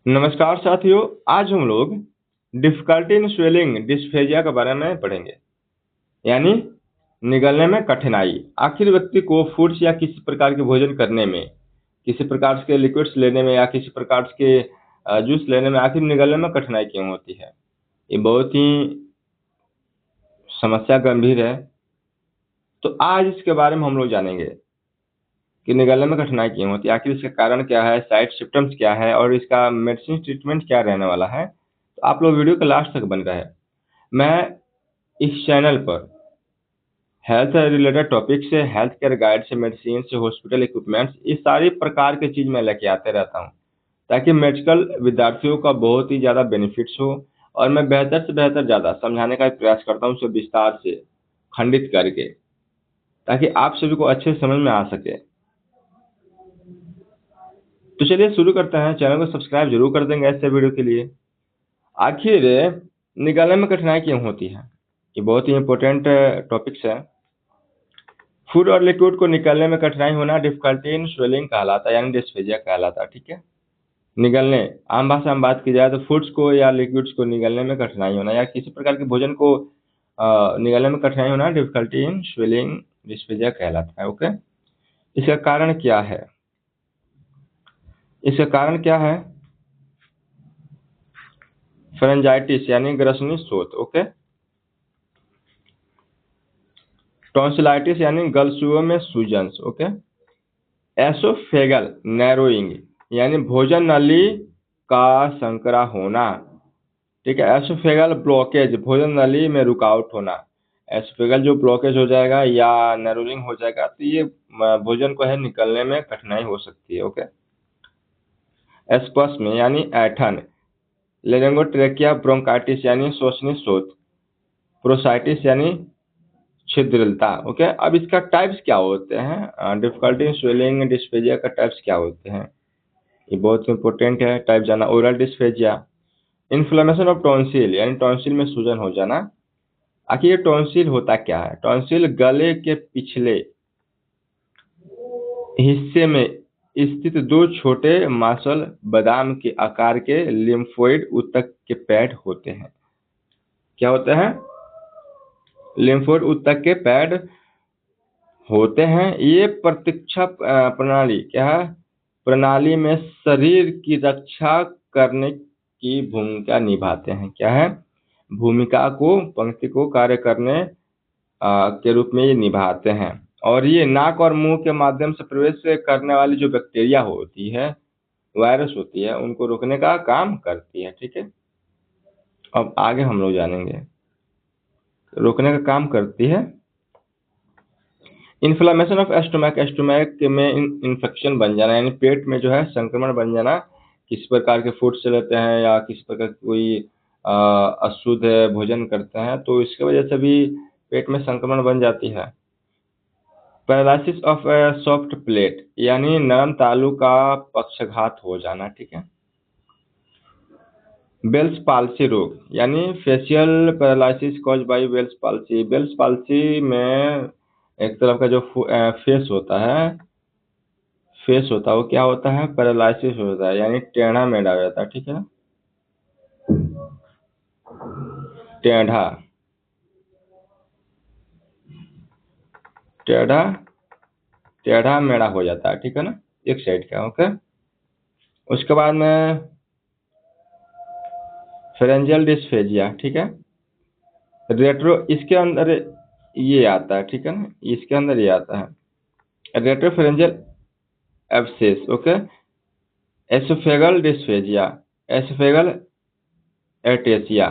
नमस्कार साथियों। आज हम लोग डिफिकल्टी इन स्वेलिंग डिस्फेजिया के बारे में पढ़ेंगे, यानी निगलने में कठिनाई। आखिर व्यक्ति को फूड्स या किसी प्रकार के भोजन करने में, किसी प्रकार के लिक्विड्स लेने में या किसी प्रकार के जूस लेने में आखिर निगलने में कठिनाई क्यों होती है? ये बहुत ही समस्या गंभीर है। तो आज इसके बारे में हम लोग जानेंगे कि निगलने में कठिनाई क्यों होती है, आखिर इसका कारण क्या है, साइड सिम्टम्स क्या है और इसका मेडिसिन ट्रीटमेंट क्या रहने वाला है। तो आप लोग वीडियो को लास्ट तक बन रहे। मैं इस चैनल पर हेल्थ रिलेटेड टॉपिक से, हेल्थ केयर गाइड से, मेडिसिन से, हॉस्पिटल इक्विपमेंट्स, इस सारी प्रकार की चीज़ मैं लेके आते रहता हूँ ताकि मेडिकल विद्यार्थियों का बहुत ही ज़्यादा बेनिफिट्स हो। और मैं बेहतर से बेहतर ज़्यादा समझाने का प्रयास करता हूँ, उसे विस्तार से खंडित करके, ताकि आप सभी को अच्छे समझ में आ सके। तो चलिए शुरू करते हैं। चैनल को सब्सक्राइब जरूर कर देंगे ऐसे वीडियो के लिए। आखिर निगलने में कठिनाई क्यों होती है, ये बहुत ही इंपॉर्टेंट टॉपिक्स है। फूड और लिक्विड को निकलने में कठिनाई होना डिफिकल्टी इन स्वेलिंग कहलाता है, यानी डिस्फेजिया कहलाता है। ठीक है। निगलने, आम भाषा में बात की जाए तो फूड्स को या लिक्विड्स को निगलने में कठिनाई होना या किसी प्रकार के भोजन को निगलने में कठिनाई होना डिफिकल्टी इन स्वेलिंग डिस्फेजिया कहलाता है। ओके। इसका कारण क्या है? इसका कारण क्या है? फेरेंजाइटिस यानी ग्रसनी शोथ। ओके। टॉन्सिलाइटिस यानी गलसुओं में सूजन। ओके। एसोफेगल नैरोइंग यानी भोजन नली का संकरा होना। ठीक है। एसोफेगल ब्लॉकेज, भोजन नली में रुकावट होना। एसोफेगल जो ब्लॉकेज हो जाएगा या नैरोइंग हो जाएगा तो ये भोजन को है निकलने में कठिनाई हो सकती है। ओके। एस्पस्म यानी ऐठन। लेरिंगोट्रेकिया ब्रोंकाइटिस यानी श्वसनी शोथ। प्रोसाइटिस यानी छिद्रलता। ओके। अब इसका टाइप्स क्या होते हैं? डिफिकल्टी इन स्वेलिंग डिस्फेजिया का टाइप्स क्या होते हैं, ये बहुत इंपॉर्टेंट है टाइप जाना। Oral dysphagia, inflammation of tonsil यानी टॉन्सिल में सूजन हो जाना। आखिर ये टॉन्सिल होता क्या है? टॉन्सिल गले के पिछले हिस्से में स्थित दो छोटे मांसल बादाम के आकार के लिम्फोइड ऊतक के पैड होते हैं। क्या होते हैं? लिम्फोइड ऊतक के पैड होते हैं। ये प्रतीक्षा प्रणाली क्या है? प्रणाली में शरीर की रक्षा करने की भूमिका निभाते हैं। क्या है? भूमिका को, पंक्ति को कार्य करने के रूप में ये निभाते हैं। और ये नाक और मुंह के माध्यम से प्रवेश करने वाली जो बैक्टीरिया होती है, वायरस होती है, उनको रोकने का काम करती है। ठीक है। अब आगे हम लोग जानेंगे रोकने का काम करती है। इन्फ्लामेशन ऑफ एस्टोमैक, एस्टोमैक में इन्फेक्शन बन जाना, यानी पेट में जो है संक्रमण बन जाना। किसी प्रकार के फूड से लेते हैं या किसी प्रकार की कोई अशुद्ध भोजन करते हैं तो इसकी वजह से भी पेट में संक्रमण बन जाती है। पैरालिसिस ऑफ सॉफ्ट प्लेट यानी नरम तालु का पक्षघात हो जाना। ठीक है। बेल्स पाल्सी रोग यानी facial paralysis cause by Bell's palsy. Bell's palsy में एक तरफ का जो फेस होता है वो क्या होता है? पैरालिसिस होता है, यानी टेढ़ा मेढ़ा हो जाता है। ठीक है ना? टेढ़ा टेढ़ा टेढ़ा मेढ़ा हो जाता है। ठीक है ना? एक साइड का। ओके। उसके बाद में फेरेंजियल डिस्फेजिया। ठीक है। रेट्रो, इसके अंदर ये आता है। ठीक है ना? इसके अंदर ये आता है retropharyngeal abscess. Okay. Oesophageal dysphagia, oesophageal atresia.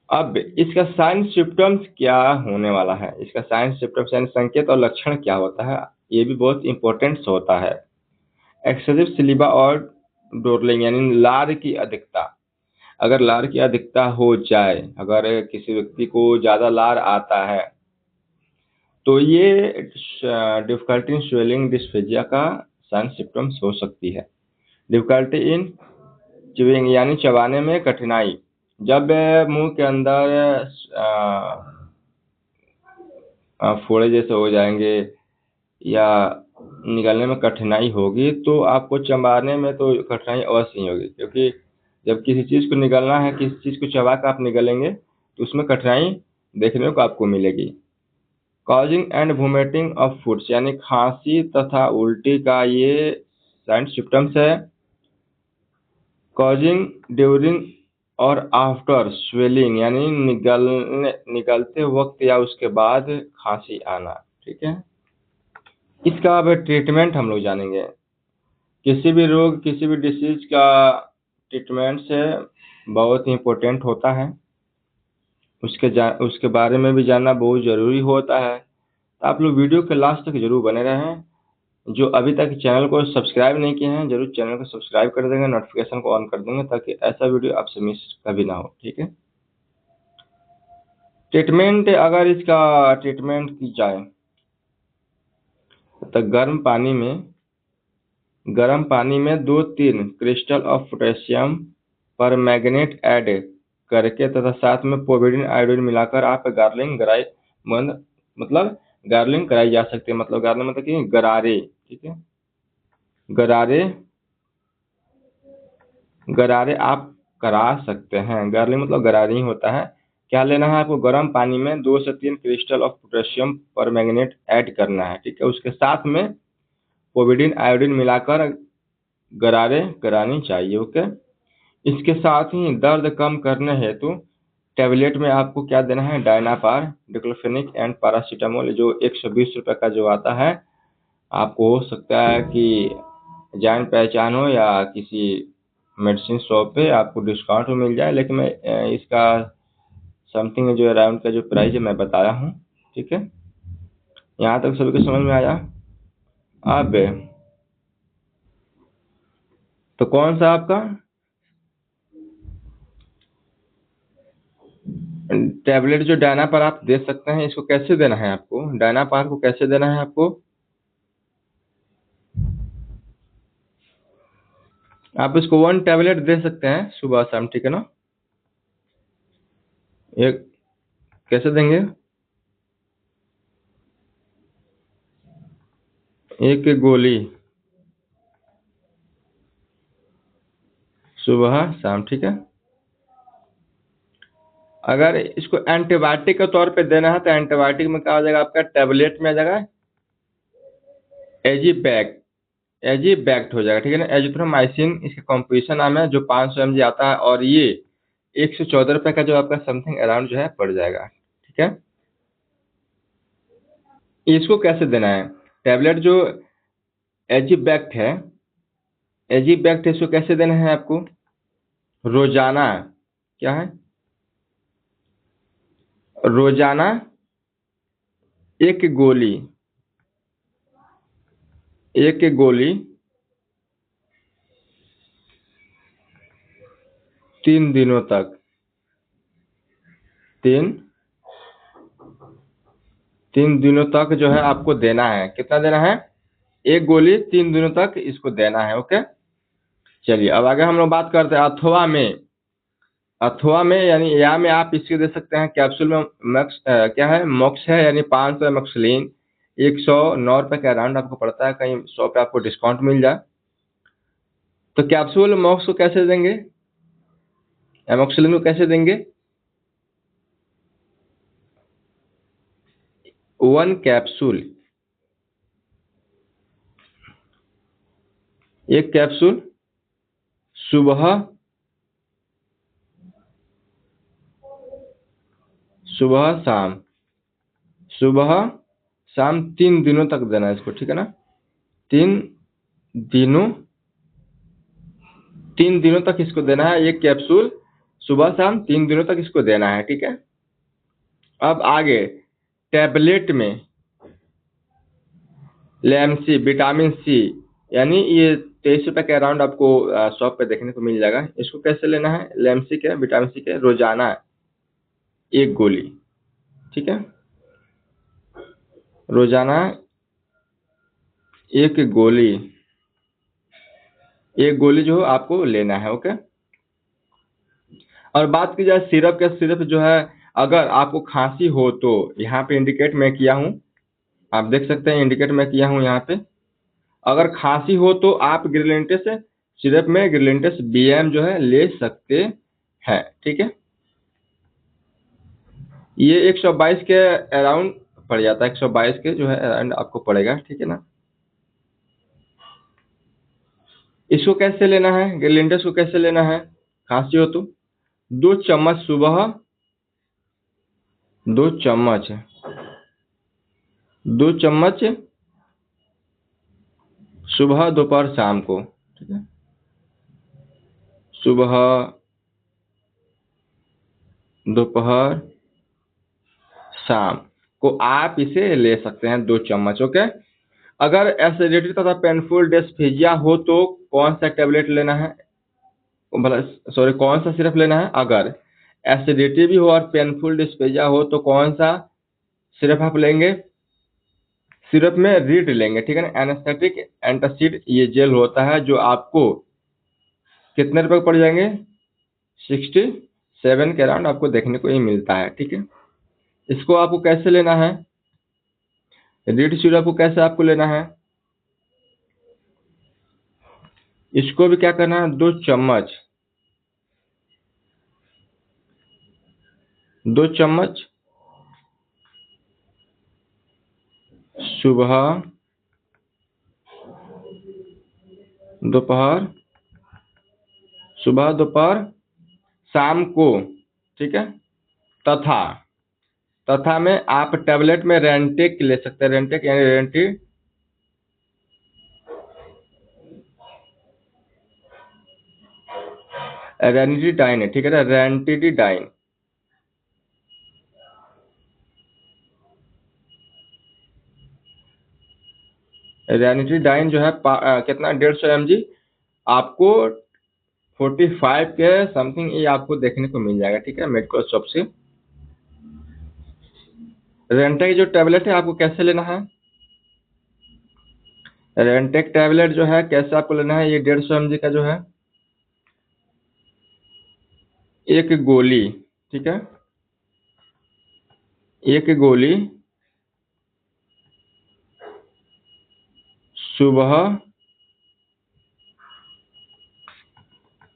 अब इसका साइन सिम्टम्स क्या होने वाला है? इसका साइन सिम्टम्स यानी संकेत और लक्षण क्या होता है, ये भी बहुत इंपॉर्टेंट होता है। एक्सेसिव सिलिबा और डोरलिंग यानी लार की अधिकता। अगर लार की अधिकता हो जाए, अगर किसी व्यक्ति को ज्यादा लार आता है तो ये डिफिकल्टी इन स्वेलिंग डिस्फेजिया का साइन सिम्टम्स हो सकती है। डिफिकल्टी इन च्यूइंग यानी चबाने में कठिनाई। जब मुंह के अंदर फोड़े जैसे हो जाएंगे या निकालने में कठिनाई होगी तो आपको चबाने में तो कठिनाई अवश्य नहीं होगी, क्योंकि जब किसी चीज़ को निगलना है, किसी चीज़ को चबा कर आप निगलेंगे तो उसमें कठिनाई देखने को आपको मिलेगी। Causing and vomiting of foods, यानी खांसी तथा उल्टी का ये साइन सिम्टम्स है। कॉजिंग ड्यूरिंग और आफ्टर स्वेलिंग, यानी निगलते वक्त या उसके बाद खांसी आना। ठीक है, इसका अब ट्रीटमेंट हम लोग जानेंगे। किसी भी रोग, किसी भी डिसीज का ट्रीटमेंट से बहुत ही इम्पोर्टेंट होता है, उसके बारे में भी जानना बहुत ज़रूरी होता है। तो आप लोग वीडियो के लास्ट तक जरूर बने रहें। जो अभी तक चैनल को सब्सक्राइब नहीं किए हैं, जरूर चैनल को सब्सक्राइब कर देंगे, नोटिफिकेशन को ऑन कर देंगे, ताकि ऐसा वीडियो आपसे मिस कभी ना हो। ठीक है, ट्रीटमेंट, अगर इसका ट्रीटमेंट की जाए तो गर्म पानी में 2-3 क्रिस्टल ऑफ पोटेशियम पर मैग्नेट ऐड करके तथा साथ में पोविडिन आयोडीन मिलाकर आप गार्लिंग गराई मतलब गार्लिंग कराई जा सकती है। मतलब गार्लिंग मतलब कि गरारे। ठीक है, गरारे गरारे आप करा सकते हैं। गार्लिंग मतलब गरारे ही होता है। क्या लेना है आपको? गर्म पानी में 2 से 3 क्रिस्टल ऑफ पोटेशियम पर मैग्नेट ऐड करना है। ठीक है, उसके साथ में पोविडिन आयोडीन मिलाकर गरारे करानी चाहिए। ओके, इसके साथ ही दर्द कम करने हेतु टैबलेट में आपको क्या देना है? डायनापार, डिक्लोफेनिक एंड पैरासीटामोल, जो 120 रुपये का जो आता है। आपको हो सकता है कि जान पहचान हो या किसी मेडिसिन शॉप पे आपको डिस्काउंट में मिल जाए, लेकिन मैं इसका समथिंग जो अराउंड का जो प्राइस है मैं बताया हूँ। ठीक है, यहाँ तक सभी को समझ में आया? अब तो कौन सा आपका टैबलेट जो डायनापार आप दे सकते हैं, इसको कैसे देना है आपको? डायनापार को कैसे देना है आपको? आप इसको 1 टैबलेट दे सकते हैं सुबह शाम। ठीक है ना? एक कैसे देंगे? एक गोली सुबह शाम। ठीक है, अगर इसको एंटीबायोटिक के तौर पे देना है तो एंटीबायोटिक में क्या हो जाएगा आपका? टैबलेट में आ जाएगा एजीबैक, एजीबैक्ट हो जाएगा। ठीक है ना? एजिथ्रोमाइसिन इसका कॉम्पोजिशन नाम है, जो 500 mg आता है, और ये 114 रुपये का जो आपका समथिंग अराउंड जो है पड़ जाएगा। ठीक है, इसको कैसे देना है? टैबलेट जो एजीबैक्ट है, एजीबैक्ट इसको कैसे देना है आपको? रोजाना, क्या है? रोजाना एक गोली, एक गोली 3 दिनों तक, तीन 3 दिनों तक जो है आपको देना है। कितना देना है? एक गोली 3 दिनों तक इसको देना है। ओके, चलिए अब आगे हम लोग बात करते हैं अथवा में। अथवा में यानी या में आप इसके दे सकते हैं कैप्सूल में। मैक्स क्या है? मॉक्स है, यानी 500 एमोक्सिलिन 109 रुपये के अराउंड आपको पड़ता है। कहीं शॉप पे आपको डिस्काउंट मिल जाए तो कैप्सूल मॉक्स को कैसे देंगे? एमोक्सिलिन को कैसे देंगे? 1 कैप्सूल, एक कैप्सूल सुबह सुबह शाम, सुबह शाम 3 दिनों तक देना है इसको। ठीक है ना? 3 दिनों 3 दिनों तक इसको देना है, एक कैप्सूल सुबह शाम 3 दिनों तक इसको देना है। ठीक है, अब आगे टैबलेट में लेमसी, विटामिन सी, यानी ये 23 रुपये के अराउंड आपको शॉप पे देखने को मिल जाएगा। इसको कैसे लेना है? लेमसी के, विटामिन सी के, रोजाना एक गोली। ठीक है, रोजाना एक गोली, एक गोली जो आपको लेना है। ओके, और बात की जाए सिरप का, सिरप जो है अगर आपको खांसी हो तो यहाँ पे इंडिकेट मैं किया हूँ, आप देख सकते हैं, इंडिकेट मैं किया हूँ यहाँ पे। अगर खांसी हो तो आप ग्रिलेंटिस सिरप में ग्रिलेंटिस BM जो है ले सकते हैं, ठीक है। ये 122 के अराउंड पड़ जाता है, 122 के जो है अराउंड आपको पड़ेगा, ठीक है ना। इसको कैसे लेना है, ग्रिलेंटिस को कैसे लेना है खांसी हो तो? 2 चम्मच सुबह, 2 चम्मच, 2 चम्मच सुबह दोपहर शाम को, ठीक है। सुबह दोपहर शाम को आप इसे ले सकते हैं, 2 चम्मच, ओके। अगर एसिडिटी तथा पेनफुल डिस्फेजिया हो तो कौन सा टेबलेट लेना है, भला सॉरी कौन सा सिरप लेना है? अगर एसिडिटी भी हो और पेनफुल डिस्फेजिया हो तो कौन सा सिरप आप लेंगे? सिरप में रीड लेंगे, ठीक है ना। एनेस्थेटिक एंटासिड ये जेल होता है जो आपको कितने रुपए पड़ जाएंगे? 67 के अराउंड आपको देखने को ही मिलता है, ठीक है। इसको आपको कैसे लेना है, रीड सिरप को कैसे आपको लेना है? इसको भी क्या करना है, 2 चम्मच, 2 चम्मच सुबह दोपहर, सुबह दोपहर शाम को, ठीक है। तथा तथा में आप टैबलेट में रेंटेक ले सकते हैं, रेंटेक यानी रेनिटीडाइन है, ठीक है ना, रेंटिडीडाइन। रेनिटीडाइन जो है कितना 150 mg आपको 45 के समथिंग ये आपको देखने को मिल जाएगा, ठीक है, मेडिकल शॉप से। रेंटेक जो टैबलेट है आपको कैसे लेना है? रेंटेक टैबलेट जो है कैसे आपको लेना है? ये 150 mg का जो है एक गोली, ठीक है, एक गोली सुबह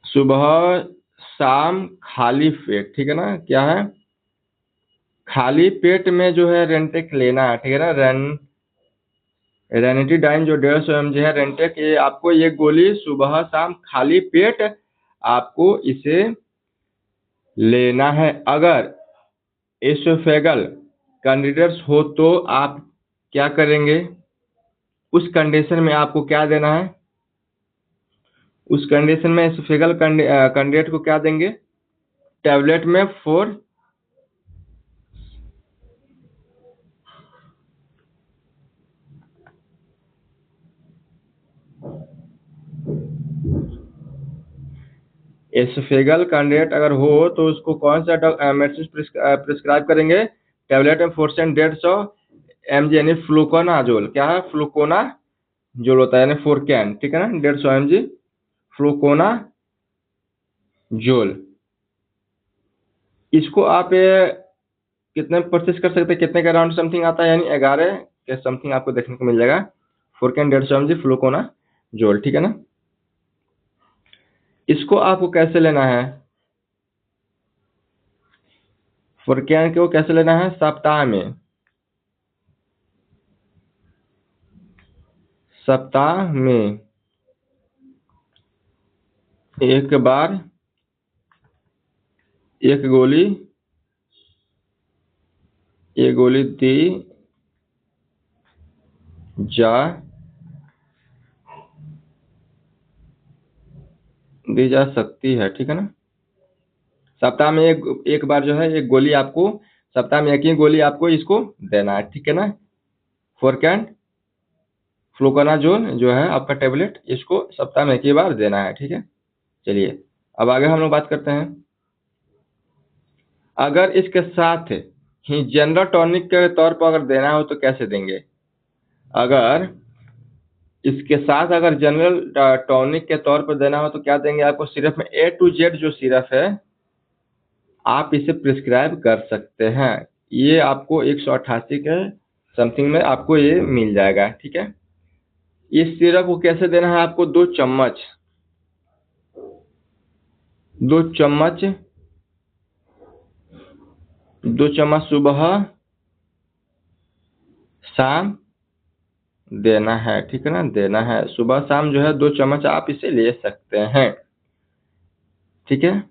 सुबह शाम खाली पेट, ठीक है ना। क्या है? खाली पेट में जो है रेंटेक लेना है, ठीक है ना। रेनिटीडाइन जो 150 mg है रेंटेक, ये आपको ये गोली सुबह शाम खाली पेट आपको इसे लेना है। अगर एसोफेगल कैंडिडेट्स हो तो आप क्या करेंगे? उस कंडीशन में आपको क्या देना है? उस कंडीशन में एसोफेगल कैंडिडेट को क्या देंगे? टैबलेट में 4 एसोफेगल कैंडिडेट अगर हो तो उसको कौन सा मेडिसिन प्रिस्क्राइब करेंगे? टैबलेट में 4 से 150 mg यानी फ्लूकोनाजोल। क्या है? फ्लूकोनाजोल होता है, यानी 4 कैन, ठीक है ना, 150 mg फ्लूकोनाजोल। इसको आप कितने परचेस कर सकते हैं, कितने का अराउंड समथिंग आता है, यानी 11 के समथिंग आपको देखने को मिल जाएगा। 4 कैन 150 mg फ्लूकोनाजोल, ठीक है ना। इसको आपको कैसे लेना है? 4 कैन को कैसे लेना है? सप्ताह में एक बार एक गोली, ये गोली जा दी जा सकती है, ठीक है ना। सप्ताह में एक बार जो है एक गोली आपको, सप्ताह में एक ही गोली आपको इसको देना है, ठीक है ना। 4 कैन फ्लूकोनाजोल जो है आपका टेबलेट, इसको सप्ताह में एक ही बार देना है, ठीक है। चलिए अब आगे हम लोग बात करते हैं। अगर इसके साथ ही जनरल टॉनिक के तौर पर अगर देना हो तो कैसे देंगे? अगर इसके साथ अगर जनरल टॉनिक के तौर पर देना हो तो क्या देंगे आपको? सिरप में A to Z जो सिरप है आप इसे प्रिस्क्राइब कर सकते हैं। ये आपको 188 के समथिंग में आपको ये मिल जाएगा, ठीक है। इस सिरप को कैसे देना है आपको? 2 चम्मच, 2 चम्मच, 2 चम्मच सुबह शाम देना है, ठीक है ना, देना है सुबह शाम जो है 2 चम्मच आप इसे ले सकते हैं, ठीक है।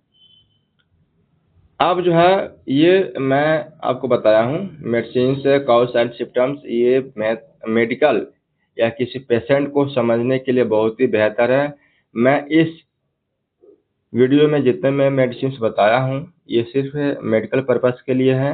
अब जो है ये मैं आपको बताया हूँ मेडिसिन से कॉज एंड सिम्टम्स, ये मेडिकल या किसी पेशेंट को समझने के लिए बहुत ही बेहतर है। मैं इस वीडियो में जितने मैं मेडिसिन बताया हूँ ये सिर्फ मेडिकल पर्पस के लिए है।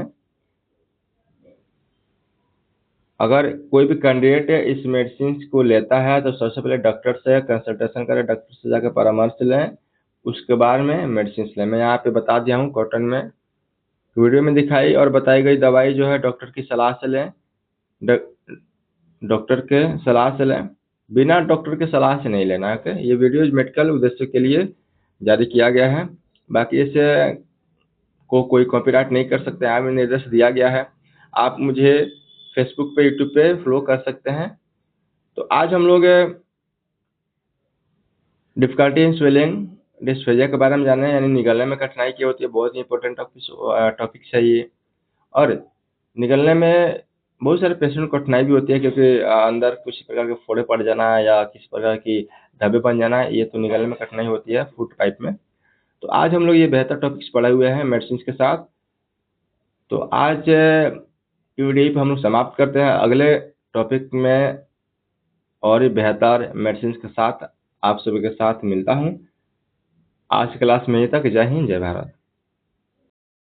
अगर कोई भी कैंडिडेट इस मेडिसिन को लेता है तो सबसे पहले डॉक्टर से कंसल्टेशन करें, डॉक्टर से जाकर परामर्श लें, उसके बाद में मेडिसिन लें। मैं यहाँ पे बता दिया हूँ कॉटन में, वीडियो में दिखाई और बताई गई दवाई जो है डॉक्टर की सलाह से लें, डॉक्टर के सलाह से लें, बिना डॉक्टर के सलाह से नहीं लेना है। ओके, ये वीडियो मेडिकल उद्देश्य के लिए जारी किया गया है, बाकी इसे को कोई कॉपीराइट नहीं कर सकते, यहाँ में निर्देश दिया गया है। आप मुझे फेसबुक पे, यूट्यूब पे फॉलो कर सकते हैं। तो आज हम लोग डिफिकल्टी इन स्वेलिंग डिस्फेजिया के बारे में जाने, यानी निगलने में कठिनाई क्या होती है। बहुत ही इंपॉर्टेंट टॉपिक है ये। और निगलने में बहुत सारे पेशेंट को कठिनाई भी होती है, क्योंकि अंदर कुछ प्रकार के फोड़े पड़ जाना है या किसी प्रकार की धब्बे बन जाना है, ये तो निगलने में कठिनाई होती है फूड पाइप में। तो आज हम लोग ये बेहतर टॉपिक्स पढ़े हुए हैं मेडिसिन के साथ। तो आज वीडियो पे हम लोग समाप्त करते हैं, अगले टॉपिक में और भी बेहतर मेडिसिन के साथ आप सभी के साथ मिलता हूँ। आज की क्लास में यहीं तक। जय हिंद, जय भारत।